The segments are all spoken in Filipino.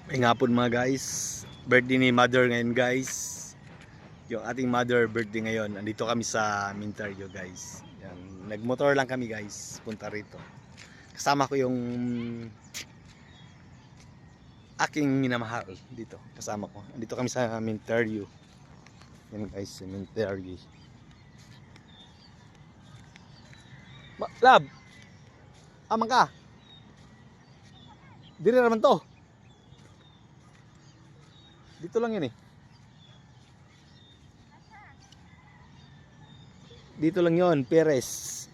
May ngapon mga guys, birthday ni mother ngayon guys. Yung ating mother birthday ngayon. Andito kami sa Mintario guys. Yan. Nagmotor lang kami guys, punta rito. Kasama ko yung aking minamahal dito. Kasama ko. Andito kami sa Mintario. Yan guys, sa Mintario. Lab, amang ka. Diri naman to. Dito lang yun eh. Dito lang yon, Perez.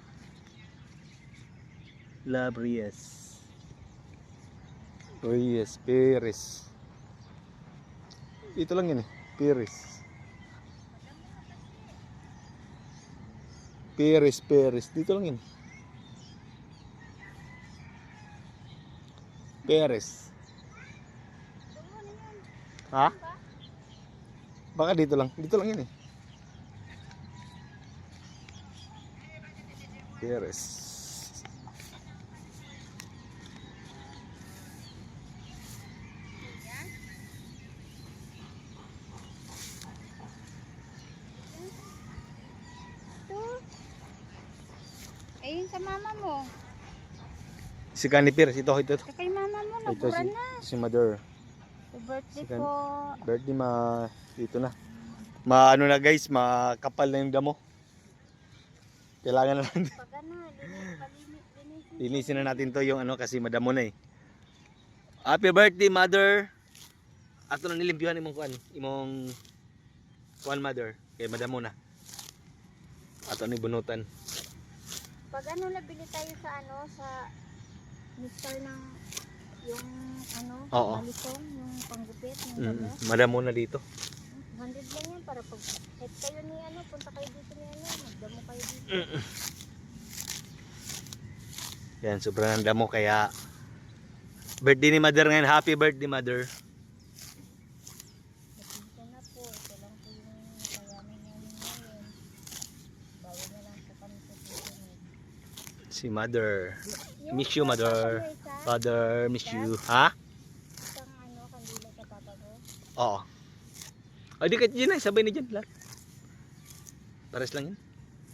Lab Reyes. Reyes, Perez. Dito lang yun eh, Perez. Perez. Dito lang yun. Perez. Ha? Baka dito lang. Dito lang yun eh. Perez. Ayun sa mama mo. Si Kani Perez. Ito. Sa kay mama mo, Ito naburan na. si Mother. Sa birthday Si po. Birthday dito na. Ano na guys, makapal na yung damo. Kailangan na lang. Pag ano, Linisin na natin to yung ano kasi madamo na eh. Happy birthday mother. Ato na nilimpyuhan imong kuan, imong kuan mother kay madamo na. Ato ni bunutan. Pag ano, nabili tayo sa ano, sa mixer ng yung ano, Oo. malisong, yung panggupit, yung damo. Madamo na dito. 100 lang yan para pag head kayo ni ano, punta kayo dito ni ano, magdamo kayo dito. Yan, sobrang ang damo kaya birthday ni mother ngayon. Happy birthday mother. Nakita na po, ito lang po yung kayanin namin ngayon. Bawa na lang po kami sa susunod. Si mother. Yung Miss you mother. isa, Father, miss you. Ha? isang ano, kandila sa papa ko. Oo. O di ka dyan ay sabay na dyan lahat. Pares lang yun.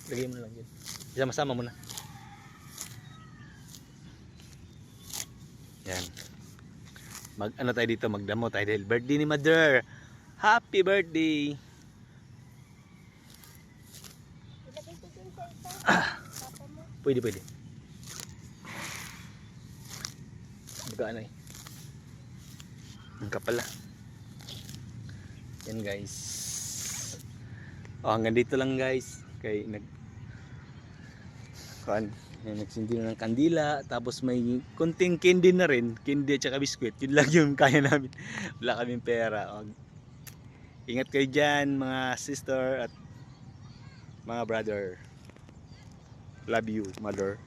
Lagay mo na lang dyan. Isama-sama mo na. Yan. Ano tayo dito, magdamo tayo dahil birthday ni mother. Happy birthday. Ilagay ko dun sa isa. Papa mo. Pwede. Magaan ay. Ang kapala. Yan guys. Hanggang dito lang guys. Kay nagsindi na ng kandila. Tapos may kunting candy na rin. Candy at saka biskwit. Yun lang yung kaya namin. Wala kaming pera. Ingat kayo dyan mga sister at mga brother. Love you mother.